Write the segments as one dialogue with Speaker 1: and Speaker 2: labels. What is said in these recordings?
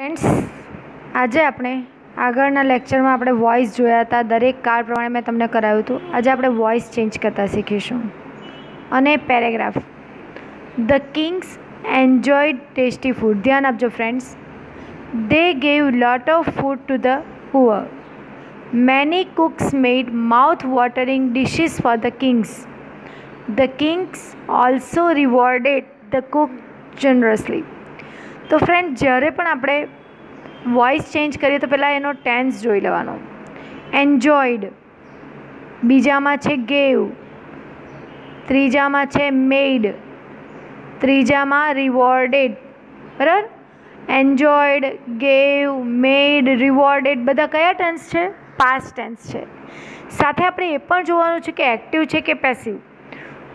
Speaker 1: Friends, आज આપણે આગળના લેક્ચરમાં આપણે વોઇસ જોયા હતા। દરેક કાર્ડ પ્રમાણે મેં તમને કરાવ્યું હતું। આજે આપણે વોઇસ ચેન્જ કરતા શીખીશું। અને paragraph, the kings enjoyed tasty food. ધ્યાન આપજો friends. They gave lot of food to the poor. Many cooks made mouth watering dishes for the kings. The kings also rewarded the cook generously. તો friend, જ્યારે પણ આપણે voice change કરીએ તો પહેલાં એનો ટેન્સ જોઈ લેવાનો। એન્જોયડ, બીજામાં છે ગેવ, ત્રીજામાં છે મેડ, ત્રીજામાં રિવોર્ડેડ। બરાબર? એન્જોયડ, ગેવ, મેડ, રિવોર્ડેડ બધા કયા ટેન્સ છે? પાસ્ટ ટેન્સ છે। સાથે આપણે એ પણ જોવાનું છે કે એક્ટિવ છે કે પેસિવ।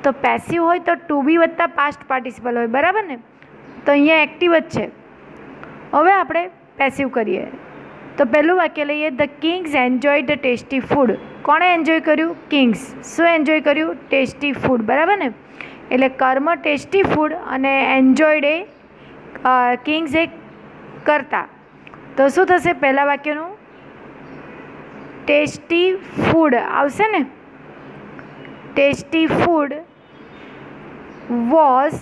Speaker 1: તો પેસિવ હોય તો ટુ બી વત્તા પાસ્ટ પાર્ટિસિપલ હોય, બરાબર ને? તો અહીંયા એક્ટિવ જ છે। હવે આપણે પેસિવ કરીએ તો પહેલું વાક્ય લઈએ, the king's enjoy the tasty food. કોણે એન્જોય કર્યું? કિંગ્સ। શું એન્જોય કર્યું? ટેસ્ટી ફૂડ, બરાબર ને? એટલે કર્મ ટેસ્ટી ફૂડ અને એન્જોયડ એ કિંગ્સ એ કરતા। તો શું થશે પહેલા વાક્યનું? ટેસ્ટી ફૂડ આવશે ને? Tasty food was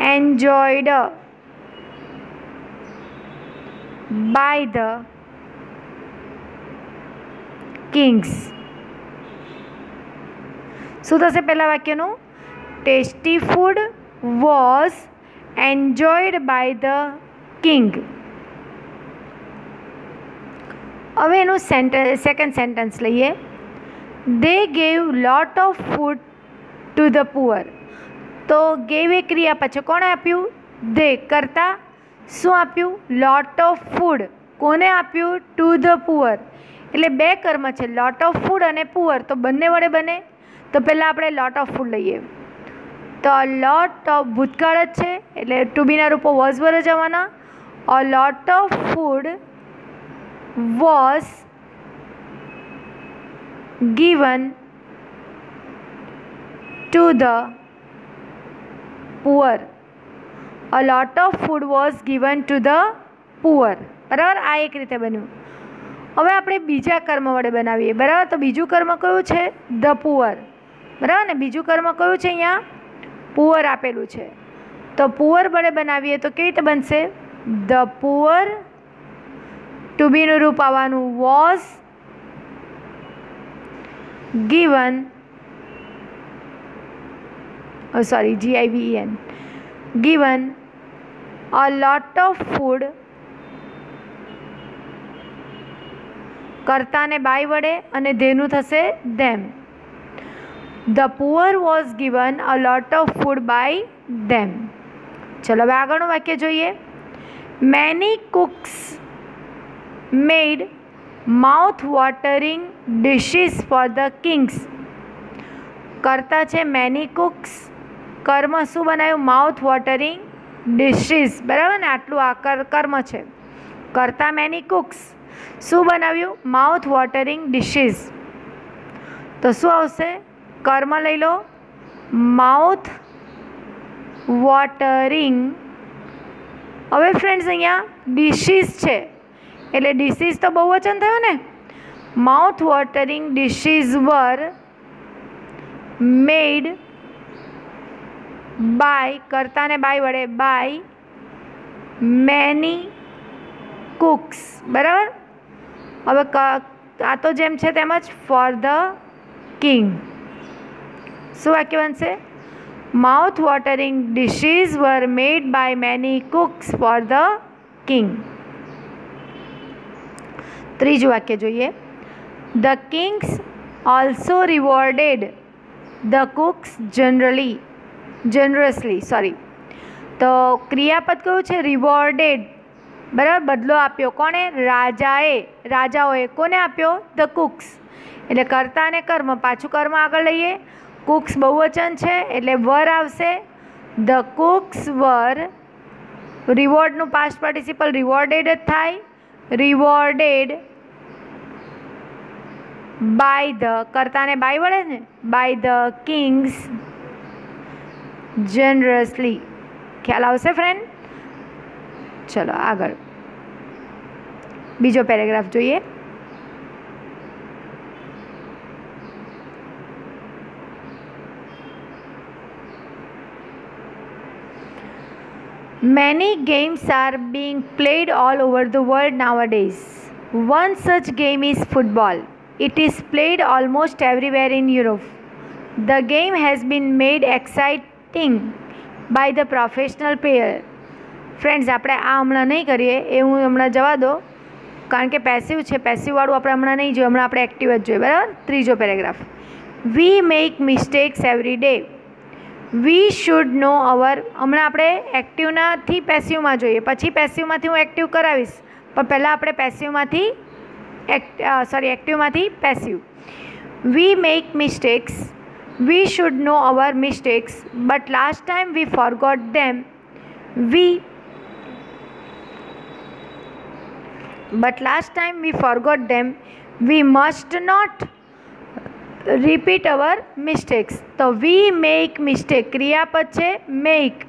Speaker 1: enjoyed by the kings। શું થશે પહેલા વાક્યનું? Tasty food was enjoyed by the king. હવે એનું સેકન્ડ સેન્ટેન્સ લઈએ, they gave lot of food to the poor. તો ગેવ એ ક્રિયાપદ છે। કોણે આપ્યું? દે, કરતા શું આપ્યું? Lot of food. કોને આપ્યું? To the poor. એટલે બે કર્મ છે, લોટ ઓફ ફૂડ અને પુઅર। તો બંને વડે બને તો પહેલાં આપણે લોટ ઓફ ફૂડ લઈએ। તો લોટ ઓફ ભૂતકાળ જ છે એટલે ટુ બીના રૂપો વોઝ વડે જવાના। A lot of food was given to the poor. A lot of food was given to the poor. બરાબર? આ એક રીતે બન્યું। હવે આપણે બીજા કર્મ વડે બનાવીએ। બરાબર? તો બીજું કર્મ કયું છે? The poor. બરાબર ને? બીજું કર્મ કયું છે? અહીંયા પુઅર આપેલું છે। તો પુઅર વડે બનાવીએ તો કેવી રીતે બનશે? ધ પુઅર, ટુ બીનું રૂપ આવવાનું was given, GIVEN, given a lot of food। કર્તાને બાય વડે અને ધેનું થશે them। The poor was given a lot of food by them। ચલો હવે આગળનું વાક્ય જોઈએ, many cooks made mouth watering dishes for the kings। કર્તા છે many cooks, કર્મ શું બનાવ્યું? Mouth watering dishes. બરાબર ને? આટલું આ કર્મ છે। કરતા મેની કુક્સ, શું બનાવ્યું? Mouth watering dishes. તો શું આવશે? કર્મ લઈ લો, માઉથ વોટરિંગ। હવે ફ્રેન્ડ્સ અહીંયા ડિશિસ છે એટલે ડિશિસ તો બહુવચન થયું ને? Mouth watering dishes were made by, કરતાને બાય વડે, બાય મેની કુક્સ। બરાબર? હવે આ તો જેમ છે તેમ જ ફોર ધ કિંગ। શું વાક્ય બનશે? Mouth watering dishes were made by many cooks for the king. ત્રીજું વાક્ય જોઈએ, the kings also rewarded the cooks generously. તો ક્રિયાપદ કયું છે? રિવોર્ડેડ। બરાબર? બદલો આપ્યો કોણે? રાજાઓએ કોને આપ્યો? The cooks. એટલે કર્તા અને કર્મ, પાછું કર્મ આગળ લઈએ, કુક્સ બહુવચન છે એટલે વર આવશે। ધ કુક્સ વર, રિવોર્ડનું પાસ્ટ પાર્ટિસિપલ રિવોર્ડેડ જ થાય। રિવોર્ડેડ બાય ધ, કર્તાને બાય વડે ને, બાય ધ કિંગ્સ જનરસલી। ખ્યાલ આવશે ફ્રેન્ડ? ચલો આગળ બીજો પેરેગ્રાફ જોઈએ. Many games are being played all over the world nowadays. One such game is football. It is played almost everywhere in Europe. The game has been made exciting by the professional player. Friends, આપણે આ હમણાં નહીં કરીએ, એ હું હમણાં જવા દો, કારણ કે પેસિવ છે. પેસિવવાળું આપણે હમણાં નહીં જોઈએ, હમણાં આપણે એક્ટિવ જ જોઈએ. બરાબર. ત્રીજો paragraph. We make mistakes every day. We should know our. હમણાં આપણે એક્ટિવનાથી પેસિવમાં જોઈએ, પછી પેસિવમાંથી હું એક્ટિવ કરાવીશ, પણ પહેલાં આપણે પેસિવમાંથી એક્ટિવમાંથી passive. We make mistakes. We should know our mistakes, but last time we forgot them. But last time we forgot them. We must not repeat our mistakes. તો we make mistake. ક્રિયાપદ છે make.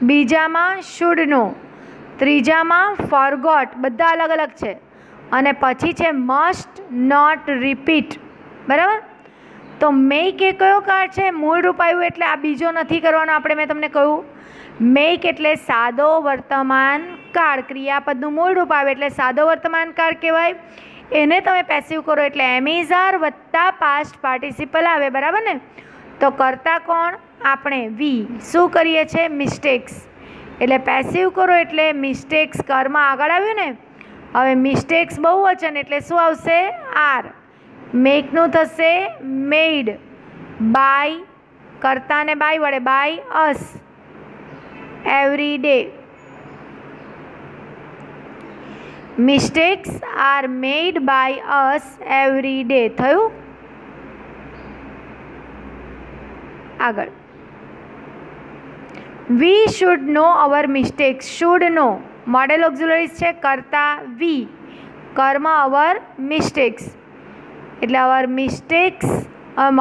Speaker 1: બીજામાં should know. ત્રીજામાં forgot. બધા અલગ અલગ છે. અને પછી છે must not repeat. બરાબર. તો make એ કયો કાળ છે? મૂળ રૂપ આવ્યું એટલે આ બીજો નથી કરવાનો આપણે. મેં તમને કહ્યું મેક એટલે સાદો વર્તમાન કાળ. ક્રિયાપદનું મૂળ રૂપ આવે એટલે સાદો વર્તમાન કાળ કહેવાય. એને તમે પેસિવ કરો એટલે એમિઝાર વત્તા પાસ્ટ પાર્ટિસિપલ આવે. બરાબર ને? તો કરતા કોણ? આપણે. વી. શું કરીએ છીએ? મિસ્ટેક્સ. એટલે પેસિવ કરો એટલે મિસ્ટેક્સ કર્મ આગળ આવ્યું ને. હવે મિસ્ટેક્સ બહુવચન એટલે શું આવશે? આર. મેકનું થશે મેડ. બાય. કરતાને બાય વડે. By us. every day. Mistakes are made by us every day. થયું? આગળ. We should know our mistakes. should know. Model auxiliaries છે કરતા we. કર્મ our mistakes. એટલે our mistakes.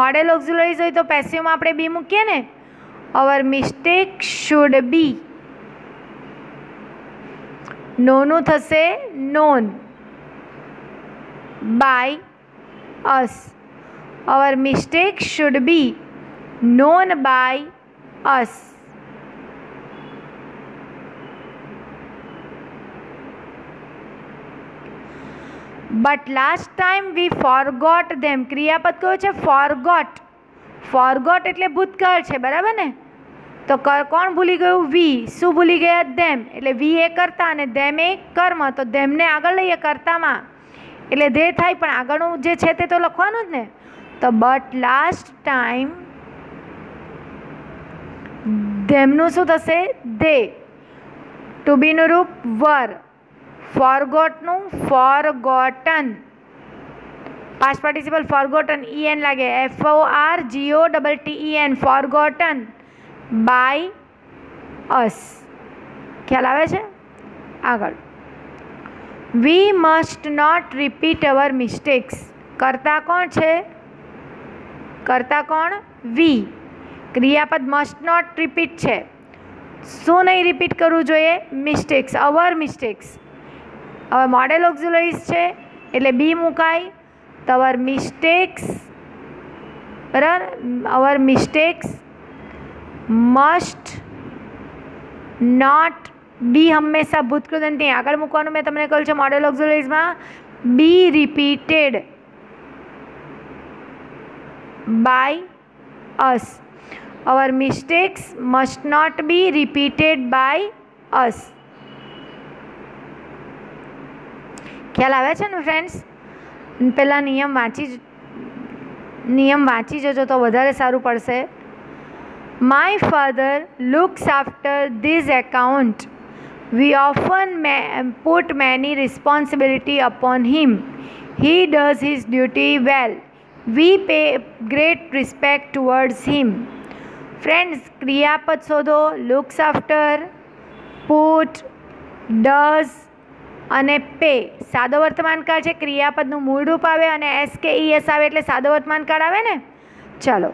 Speaker 1: મોડેલ ઓક્ઝિલરીઝ હોય તો પેસિવમાં આપણે બી મૂકીએ ને. Our mistake should be. નોનું થશે known by us. Our mistake should be known by us. But last time we forgot them. ક્રિયાપદ કયો છે? forgot. ફોરગોટ એટલે ભૂતકાળ છે. બરાબર ને? તો કોણ ભૂલી ગયું? વી. શું ભૂલી ગયા? ધેમ. એટલે વી એ કરતા અને ધેમ એ કર્મ. તો ધેમને આગળ લઈએ કરતામાં એટલે ધે થાય, પણ આગળનું જે છે તે તો લખવાનું જ ને. તો બટ લાસ્ટ ટાઈમ ધેમનું શું થશે? ધે. ટુ બીનું રૂપ વર. ફોરગોટનું forgotten. Past participle forgotten. en લાગે. FORGOTTEN. Forgotten by us. ખ્યાલ આવે છે? આગળ. We must not repeat our mistakes. કરતા કોણ છે? કરતા કોણ? વી. ક્રિયાપદ મસ્ટ નોટ રિપીટ છે. શું નહીં રિપીટ કરવું જોઈએ? મિસ્ટેક્સ. Our mistakes. હવે મોડેલ ઓક્ઝિલરીઝ છે એટલે બી મુકાય. તો અવર મિસ્ટેક્સ. બરાબર. Our mistakes must not be. હંમેશા ભૂતકૃતની આગળ મૂકવાનું મેં તમને કહ્યું છે મોડેલ ઓક્ઝિલરીઝમાં. Be repeated by us. Our mistakes must not be repeated by us. ખ્યાલ આવે છે ને ફ્રેન્ડ્સ? પહેલાં નિયમ વાંચી જજો તો વધારે સારું પડશે. My father looks after this account. We often put many responsibility upon him. He does his duty well. We pay great respect towards him. Friends, ક્રિયાપદ શોધો. looks after, put, does અને પે. સાદો વર્તમાનકાળ છે. ક્રિયાપદનું મૂળ રૂપ આવે અને SKES આવે એટલે સાદો વર્તમાનકાળ આવે ને. ચાલો.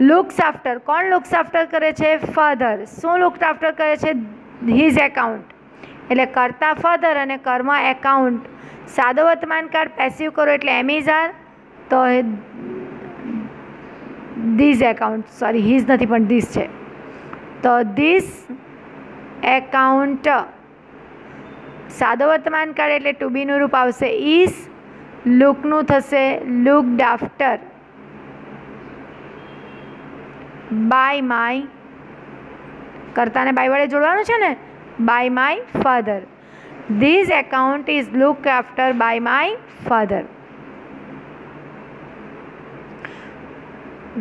Speaker 1: Looks after. કોણ લુક્સ આફ્ટર કરે છે? ફાધર. શું લુક આફ્ટર કરે છે? His account. એટલે કર્તા ફાધર અને કર્મ એકાઉન્ટ. સાદો વર્તમાન કાળ પેસિવ કરો એટલે એમ ઇઝ આર, તો ધીઝ એકાઉન્ટ, સોરી હીઝ નથી પણ ધીસ છે, તો ધીસ એકાઉન્ટ સાદો વર્તમાન કાળ એટલે ટુ બીનું રૂપ આવશે ઇઝ, લુકનું થશે લુકડ આફ્ટર બાય માય, કર્તાને બાય વડે જોડવાનું છે ને, by my father. This account is look after by my father.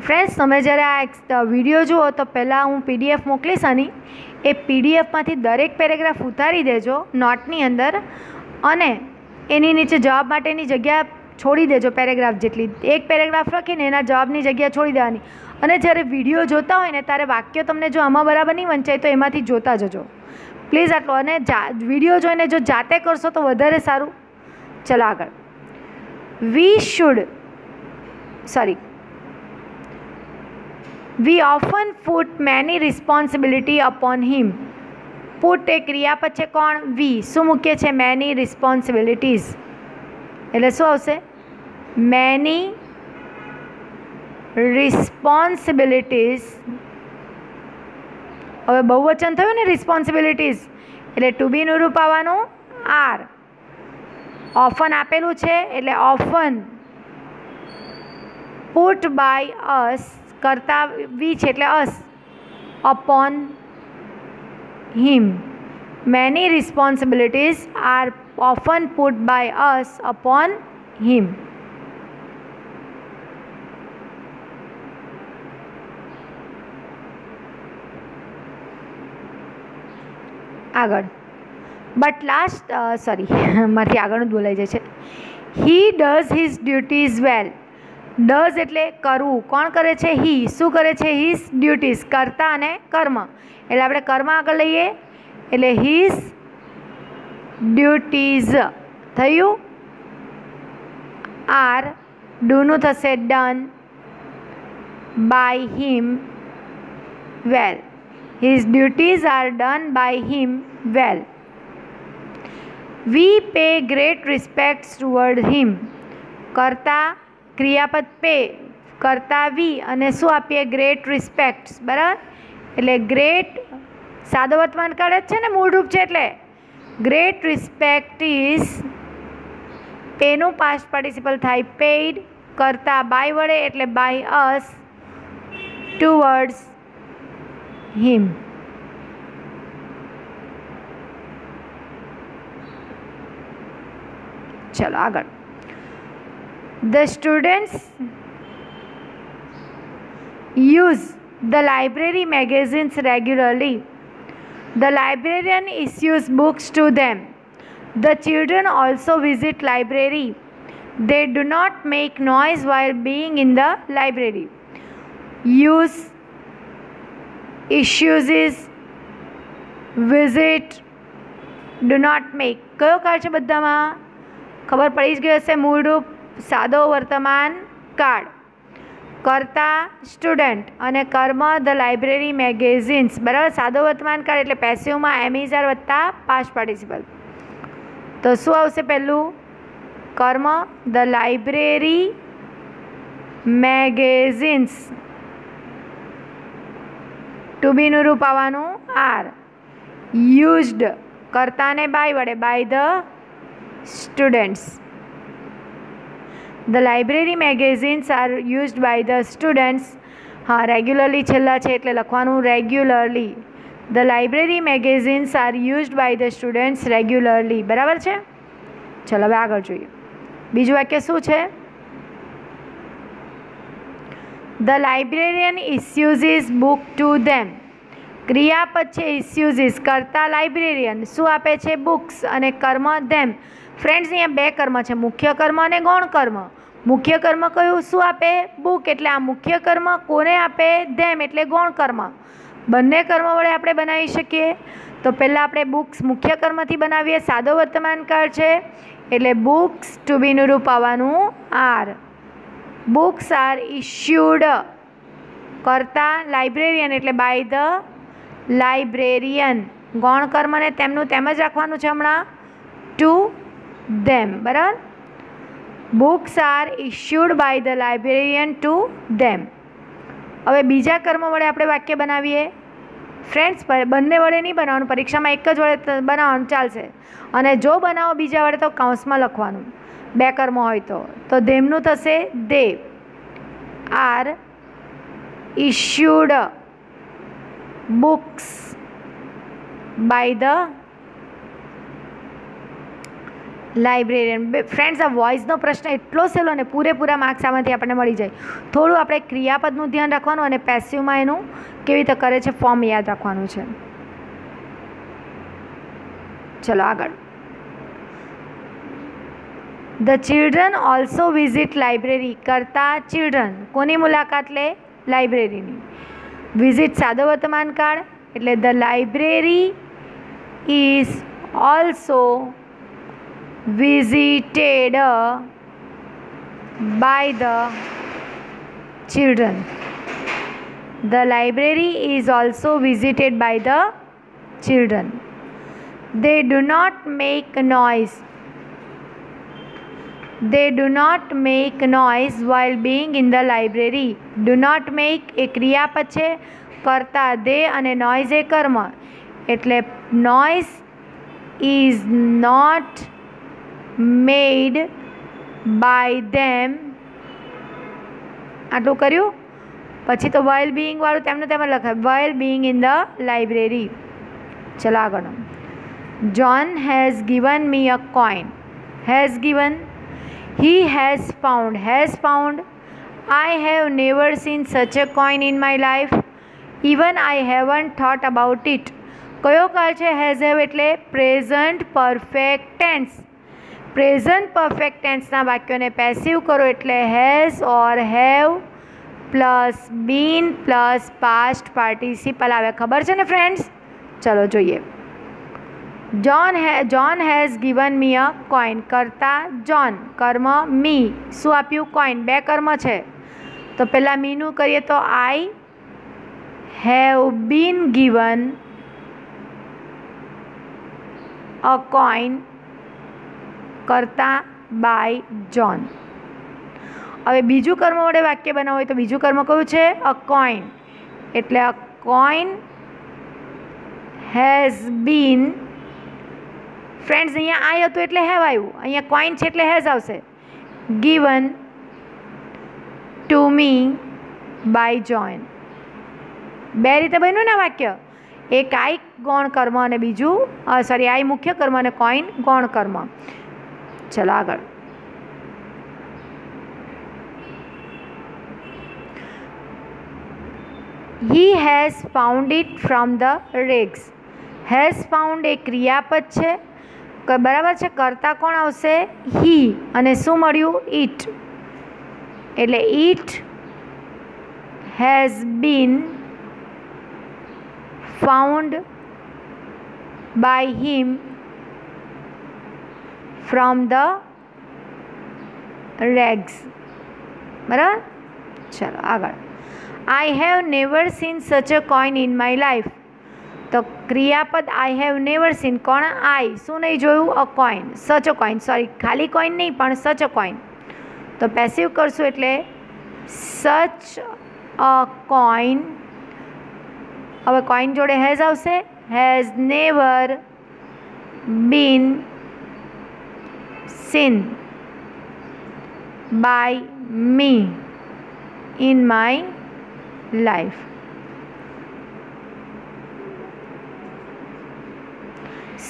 Speaker 1: Friends, તમે જ્યારે આ વિડીયો જુઓ તો પહેલાં હું PDF મોકલીશ આની, એ PDFમાંથી દરેક પેરેગ્રાફ ઉતારી દેજો નોટની અંદર, અને એની નીચે જવાબ માટેની જગ્યા છોડી દેજો પેરેગ્રાફ જેટલી. એક પેરેગ્રાફ રાખીને એના જવાબની જગ્યા છોડી દેવાની. અને જ્યારે વિડીયો જોતા હોય ને ત્યારે વાક્યો તમને જો આમાં બરાબર નહીં વંચાય તો એમાંથી જોતા જજો પ્લીઝ, આટલો. અને વિડીયો જોઈને જો જાતે કરશો તો વધારે સારું. ચલો આગળ. We often put many responsibility upon him. Put એ ક્રિયાપદ છે કોણ? વી. શું મૂકીએ છે? many responsibilities. એટલે શું આવશે? many responsibilities. હવે બહુવચન થયું ને રિસ્પોન્સિબિલિટીઝ, એટલે ટુ બીનું રૂપ આવવાનું આર. ઓફન આપેલું છે એટલે ઓફન. પુટ બાય અસ, કરતા વી છે એટલે us, upon him. Many responsibilities are often put by us upon him. આગળ. બટ લાસ્ટ મારથી આગળનું જ બોલાઈ જાય છે. He does his duties well. Does એટલે કરવું. કોણ કરે છે? હી. શું કરે છે? હિઝ ડ્યુટીઝ, કર્તા અને કર્મ. એટલે આપણે કર્મ આગળ લઈએ એટલે હિઝ ડ્યુટીઝ થયું. આર ડુનું થશે done by him well. His duties are done by him well. We pay great respects toward him. કરતા ક્રિયાપદ પે, કરતા વી, અને શું આપીએ? ગ્રેટ રિસ્પેક્ટ્સ. બરાબર? એટલે ગ્રેટ સાદો વર્તમાન કાળ જ છે ને, મૂળરૂપ છે એટલે ગ્રેટ રિસ્પેક્ટ ઇઝ, પેનું પાસ્ટ પાર્ટિસિપલ થાય પેઇડ, કરતા બાય વડે એટલે બાય અસ, ટુવર્ડ્સ him. ચલો આગળ. The students use the library magazines regularly. The librarian issues books to them. The children also visit library. They do not make noise while being in the library. Use, issues is, visit, do not make. કયો કાળ છે બધામાં? ખબર પડી જ ગઈ હશે. મૂળરૂપ સાદો વર્તમાન કાળ, કર્તા સ્ટુડન્ટ અને કર્મ ધ લાઇબ્રેરી મેગેઝિન્સ. બરાબર? સાદો વર્તમાન કાળ એટલે પેસિવમાં એમ ઇઝ આર વત્તા પાસ્ટ પાર્ટિસિપલ. તો શું આવશે પહેલું? કર્મ ધ લાઇબ્રેરી મેગેઝિન્સ. ટુ બીનું રૂપ આવવાનું આર. યુઝડ કર્તાને બાય વડે by the students. The library magazines are used by the students. હા, રેગ્યુલરલી છેલ્લા છે એટલે લખવાનું regularly. The library magazines are used by the students regularly. બરાબર છે? ચલો હવે આગળ જોઈએ. બીજું વાક્ય શું છે? The librarian issues his book to them. ક્રિયાપદ છે issues, કરતા લાઇબ્રેરિયન, શું આપે છે? બુક્સ, અને કર્મ ધેમ. ફ્રેન્ડ્સ, અહીંયા બે કર્મ છે, મુખ્ય કર્મ અને ગૌણ કર્મ. મુખ્ય કર્મ કયું? શું આપે? બુક. એટલે આ મુખ્ય કર્મ કોને આપે? ધેમ એટલે ગૌણ કર્મ. બંને કર્મ વડે આપણે બનાવી શકીએ. તો પહેલાં આપણે બુક્સ મુખ્ય કર્મથી બનાવીએ. સાદો વર્તમાન કાળ છે એટલે બુક્સ ટુ બીનું રૂપ આવવાનું આર. બુક્સ આર ઇશ્યુડ, કરતા લાઇબ્રેરિયન એટલે બાય ધ લાઇબ્રેરિયન. ગૌણ કર્મને તેમનું તેમ જ રાખવાનું છે હમણાં, ટુ ધેમ. બરાબર. Books are issued by the librarian to them. હવે બીજા કર્મ વડે આપણે વાક્ય બનાવીએ. ફ્રેન્ડ્સ, બંને વડે નહીં બનાવવાનું, પરીક્ષામાં એક જ વડે બનાવવાનું ચાલશે. અને જો બનાવો બીજા વડે તો કૌંસમાં લખવાનું, બે કર્મ હોય તો ધેમનું થશે they are issued books by the librarian. Friends, આ વોઇસનો પ્રશ્ન એટલો સહેલો ને પૂરેપૂરા માર્ક્સ આમાંથી આપણને મળી જાય. થોડું આપણે ક્રિયાપદનું ધ્યાન રાખવાનું અને પેસિવમાં એનું કેવી રીતે કરે છે ફોર્મ યાદ રાખવાનું છે. ચલો આગળ. The children also visit library. કરતા ચિલ્ડ્રન કોની મુલાકાત લે? લાઇબ્રેરીની. વિઝિટ સાદો વર્તમાન કાળ એટલે the library is also visited by the children. The library is also visited by the children. They do not make noise. They do not make noise while being in the library. Do not make એ ક્રિયાપદ છે, કરતા દે અને noise એ કર્મ, એટલે noise is not made by them. આટલું કર્યું પછી તો while being વાળું તેમનું તેમ લખાય, while being in the library. ચલો આગળનું. John has given me a coin. Has given. He has found. Has found. I have never seen such a coin in my life. Even I haven't thought about it. કયો કાળ છે? Has have એટલે present perfect tense. Present perfect ટેન્સના વાક્યોને passive કરો એટલે has or have plus been plus past participle આવે. ખબર છે ને ફ્રેન્ડ્સ? ચલો જોઈએ. John has given me a coin. કરતા જોન, કર્મ મી, શું આપ્યું? કોઈન. બે કર્મ છે તો પહેલાં મીનું કરીએ તો I have been given a coin કરતા બાય જોન. હવે બીજું કર્મ વડે વાક્ય બનાવવું હોય તો બીજું કર્મ કયું છે? અ કોઈન. એટલે અ કોઈન હેઝ બીન. ફ્રેન્ડ્સ, અહીંયા આઈ હતું એટલે હેવ આવ્યું, અહીંયા કોઈન છે એટલે હેઝ આવશે. Given to me by John. બે રીતે બન્યું ને વાક્ય. એક આઈ ગૌણ કર્મ અને બીજું આઈ મુખ્ય કર્મ અને કોઈન ગૌણ કર્મ. ચલો આગળ. He has found it from the rags. Has found એ ક્રિયાપદ છે, બરાબર છે. કરતા કોણ આવશે? he. અને શું મળ્યું? it. એટલે it has been found by him from the rags. બરાબર. ચલો આગળ. I have never seen such a coin in my life. તો ક્રિયાપદ આઈ હેવ નેવર સીન. કોણ? આઈ. શું નહીં જોયું? અ કોઈન. સચ અ કોઈન. સોરી, ખાલી કોઈન નહીં પણ સચ અ કોઈન. તો પેસિવ કરશું એટલે સચ અ કોઈન. હવે કોઈન જોડે હેઝ આવશે. Has never bin seen by me in my life.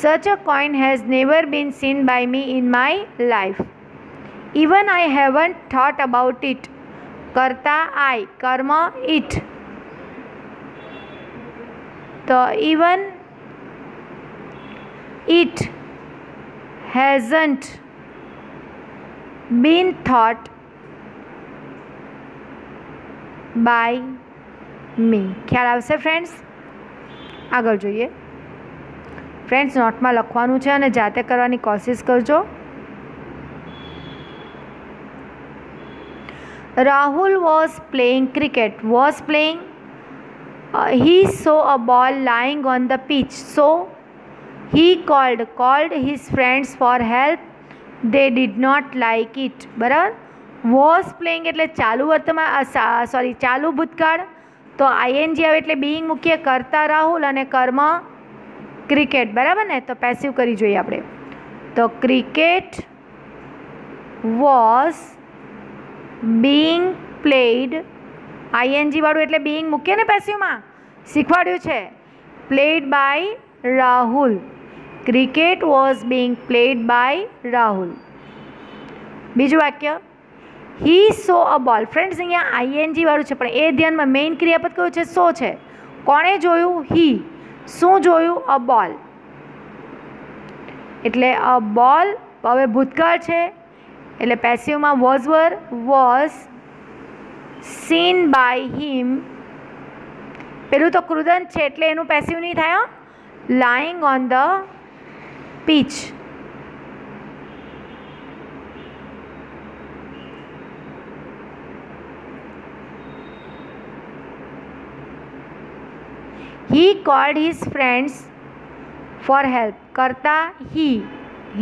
Speaker 1: Such a coin has never been seen by me in my life. Even I haven't thought about it. Karta I, karma it. So even it hasn't been thought by me. ખ્યાલ આવશે friends? આગળ જોઈએ. Friends, નોટમાં લખવાનું છે અને જાતે કરવાની કોશિશ કરજો. Rahul was playing cricket. Was playing. He saw a ball lying on the pitch. So he called his friends for help. They did not like it. બરાબર. was playing એટલે ચાલુ વર્તમાન સોરી ચાલુ ભૂતકાળ. તો આઈએનજી આવે એટલે બીઈંગ મૂકીએ, કરતા રાહુલ અને કર્મ ક્રિકેટ. બરાબર ને. તો પેસિવ કરી જોઈએ આપણે. તો cricket was being played. ING વાળું એટલે બીઈંગ મૂકીએ ને પેસિવમાં, શીખવાડ્યું છે. Played by Rahul. Cricket was being played by Rahul. બીજું વાક્ય, હી સો અ બોલ. ફ્રેન્ડ્સ અહીંયા આઈએનજી વાળું છે પણ એ ધ્યાનમાં મેઇન ક્રિયાપદ કયું છે? સો છે. કોણે જોયું? હી. શું જોયું? અ બોલ. એટલે અ બોલ હવે ભૂતકાળ છે એટલે પેસિવમાં વોઝ સીન બાય હિમ. પેલું તો કૃદંત છે એટલે એનું પેસિવ નહીં થાય. Lying on the pitch. he called his friends for help. કરતા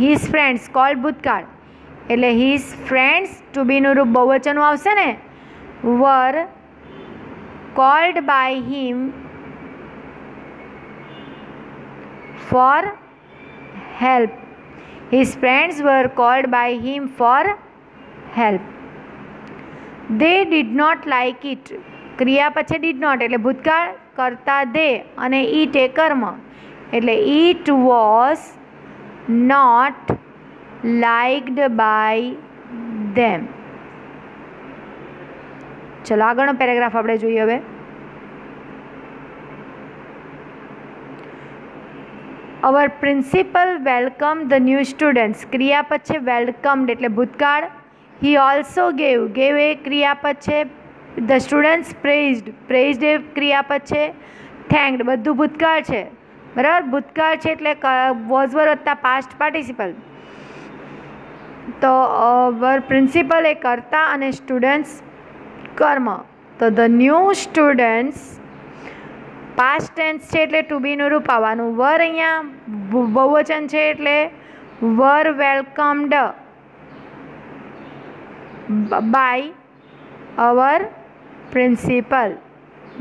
Speaker 1: his friends called ભૂતકાળ એટલે his friends to be નું રૂપ બહુવચનનું આવશે ને. were called by him for help. His friends were called by him for help. They did not like it. ક્રિયા પછી did not એટલે ભૂતકાળ, કરતા they અને it એ કર્મ એટલે it was not liked by them. ચલો આગળનો પેરેગ્રાફ આપણે જોઈએ હવે. our principal welcomed the new students. ક્રિયાપદ છે welcomed એટલે ભૂતકાળ. he also gave એ ક્રિયાપદ છે. the students praised એ ક્રિયાપદ છે. thanked બધું ભૂતકાળ છે. બરાબર. ભૂતકાળ છે એટલે was were વત્તા past participle. તો our principal એ કરતા અને students કર્મ. તો the new students past tense છે એટલે ટુ બીનું રૂપ આવવાનું. વર અહીંયા બહુવચન છે એટલે were welcomed by our principal.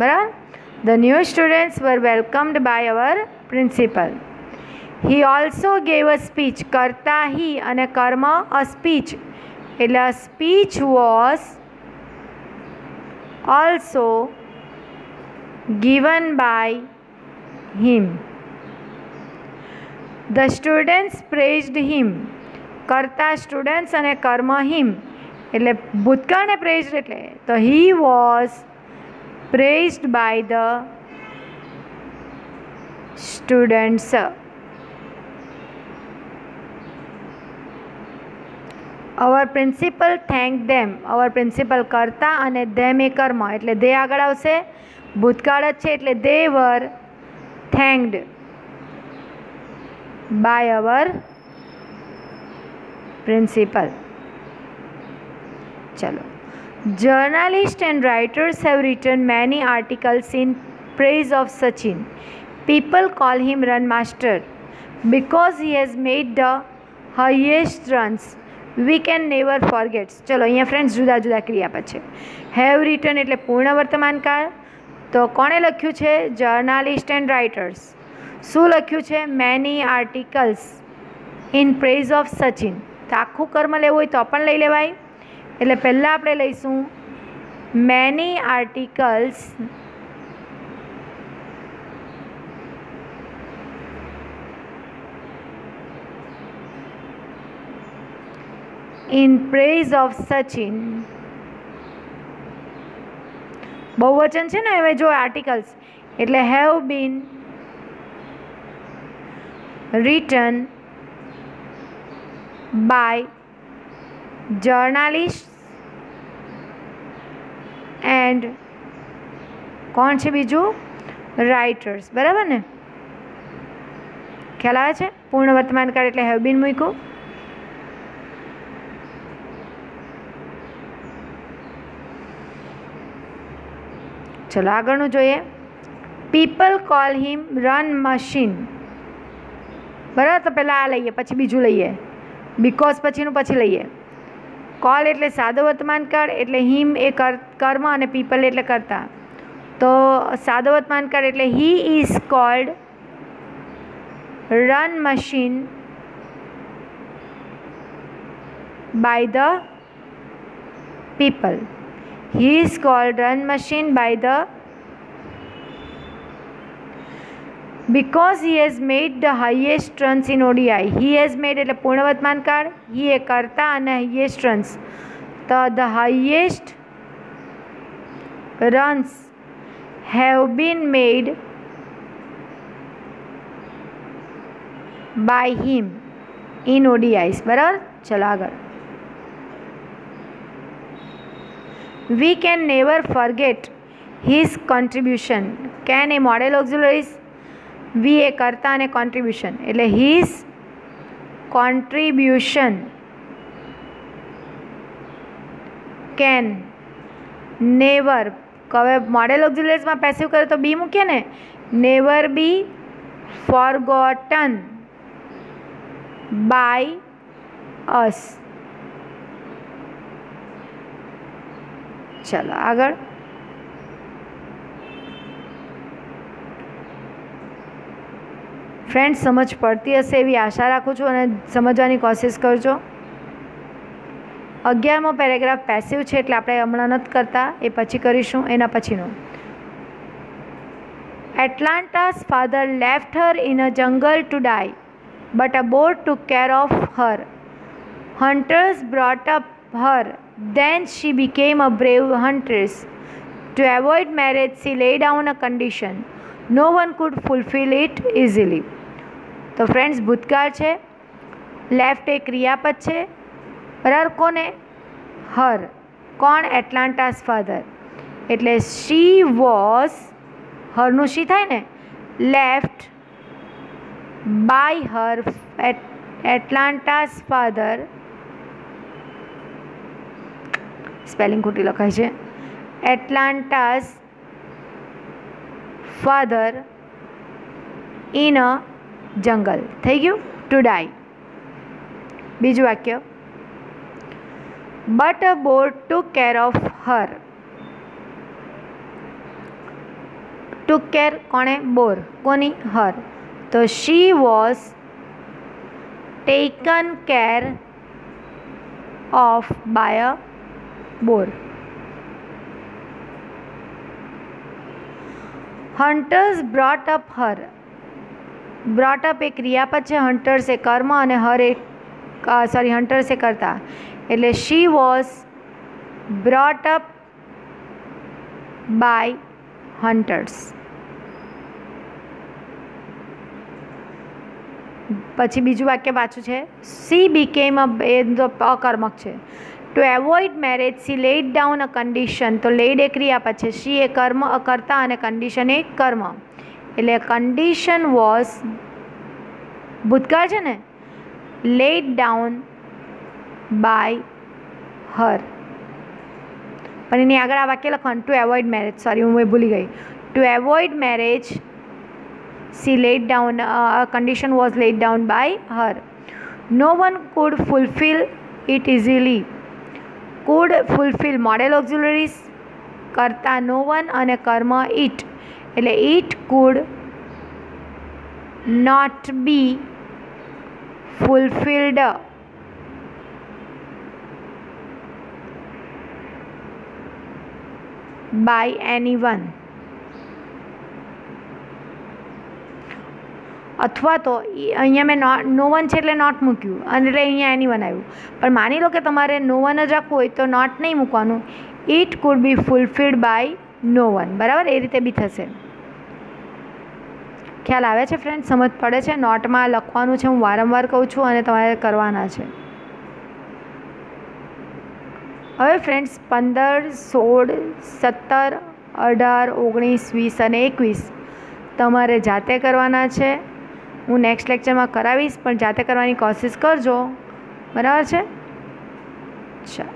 Speaker 1: બરાબર. The new students were welcomed by our principal. He also gave a speech. કરતા હી અને કર્મ અ સ્પીચ એટલે a speech was also given by him. The students praised him. કરતા students અને કર્મ him એટલે ભૂતકાળને praised એટલે તો he was praised by the students. our principal thanked them. our principal કરતા અને them એ કર્મ એટલે they આગળ આવશે. ભૂતકાળ જ છે એટલે they were thanked by our principal. ચલો. journalists and writers have written many articles in praise of Sachin. people call him run master because he has made the highest runs. we can never forget. ચલો અહીંયા friends જુદા જુદા ક્રિયાપદ છે. have written એટલે પૂર્ણ વર્તમાન કાળ. તો કોણે લખ્યું છે? Journalist and writers. શું લખ્યું છે? Many articles in praise of Sachin. તો આખું કર્મ લેવું હોય તો પણ લઈ લેવાય. એટલે પહેલાં આપણે લઈશું many articles in praise of Sachin. બહુવચન છે ને હવે જો આર્ટિકલ્સ એટલે have been written by journalist and કોણ છે બીજું? રાઇટર્સ. બરાબર ને. ખ્યાલ આવે છે? પૂર્ણ વર્તમાન કાળ એટલે હેવ બીન મૂક્યું. ચલો આગળનું જોઈએ. પીપલ કોલ હિમ રન મશીન. બરાબર. તો પહેલાં આ લઈએ, પછી બીજું લઈએ. બીકોઝ પછીનું પછી લઈએ. કોલ એટલે સાદો વર્તમાન કાળ, એટલે હિમ એ કર્મ અને પીપલ એટલે કર્તા. તો સાદો વર્તમાન કાળ એટલે he is called run machine by the people. He is called run machine by the because he has made the highest runs in ODI. He has made એટલે પૂર્ણ વર્તમાન કાળ, he એ કરતા અને highest runs. તો the highest runs have been made by him in ODIs. બરાબર. ચલો આગળ. We can never forget his contribution. Can A model auxiliaries, we એ કરતા અને contribution એટલે his contribution can never. હવે model auxiliaries માં પેસિવ કરે તો બી મૂકીએ ને, never be forgotten by us. चलो આગળ. ફ્રેન્ડ્સ સમજ પડતી હશે એવી આશા રાખું છું અને સમજવાની કોશિશ કરજો. 11મો પેરેગ્રાફ પેસિવ છે એટલે આપણે હમણાં નથી કરતા, એ પછી કરીશું. એના પછીનો એટલાન્ટા's father left her in a jungle to die, but a boat took care of her. Hunters brought up her. Then she became a brave huntress. To avoid marriage, she laid down a condition. No one could fulfill it easily. તો friends ભૂતકાળ છે, left એ ક્રિયાપદ છે, બરાબર. કોને? Her. કોણ? Atalanta's father. એટલે she was, હરનું શી થાય ને, left by her Atalanta's father. Spelling ખોટી લખાય છે. એટલાન્ટાસ ફાધર ઇન અ જંગલ. થઈ ગયું. To die. બીજું વાક્ય but a bear took care of her. Took care કોણે? બોર. કોની? હર. તો she was taken care of by a bear. Hunters brought up her. Brought up એ ક્રિયાપદ છે, હન્ટર્સ એ કર્મ અને હર એ હન્ટર્સ એ કરતા. એટલે she was brought up by hunters. પછી બીજું વાક્ય પાછું છે સી બીકેમ અ, એ તો અકર્મક છે. Two avoid marriage she laid down a condition. તો લેડ એ ક્રિયાપદ છે, સી એ કર્મ કરતા અને કન્ડિશન એ કર્મ. એટલે કન્ડિશન વોઝ ભૂતકાળ છે ને, લેડ ડાઉન બાય હર. પણ એની આગળ આ વાક્ય લખવાનું ટુ એવોઇડ મેરેજ. સોરી, હું એ ભૂલી ગઈ. To avoid marriage she laid down condition was laid down by her. No one could fulfil it easily. Could fulfil modal auxiliaries, કરતા નો વન અને કર્મ ઇટ. એટલે it could not be fulfilled by any one. અથવા તો અહીંયા મેં નો one છે એટલે નોટ મૂક્યું અને એટલે અહીંયા એની વન આવ્યું. પણ માની લો કે તમારે નો વન જ રાખવું હોય તો નોટ નહીં મૂકવાનું. It could be fulfilled by no one. બરાબર. એ રીતે બી થશે. ખ્યાલ આવે છે ફ્રેન્ડ? સમજ પડે છે? નોટમાં લખવાનું છે, હું વારંવાર કહું છું, અને તમારે કરવાના છે. હવે ફ્રેન્ડ્સ 15, 16, 17, 18, 19, 20 અને 21 તમારે જાતે કરવાના છે. હું નેક્સ્ટ લેક્ચરમાં કરાવીશ, પણ જાતે કરવાની કોશિશ કરજો. બરાબર છે? ચાલો.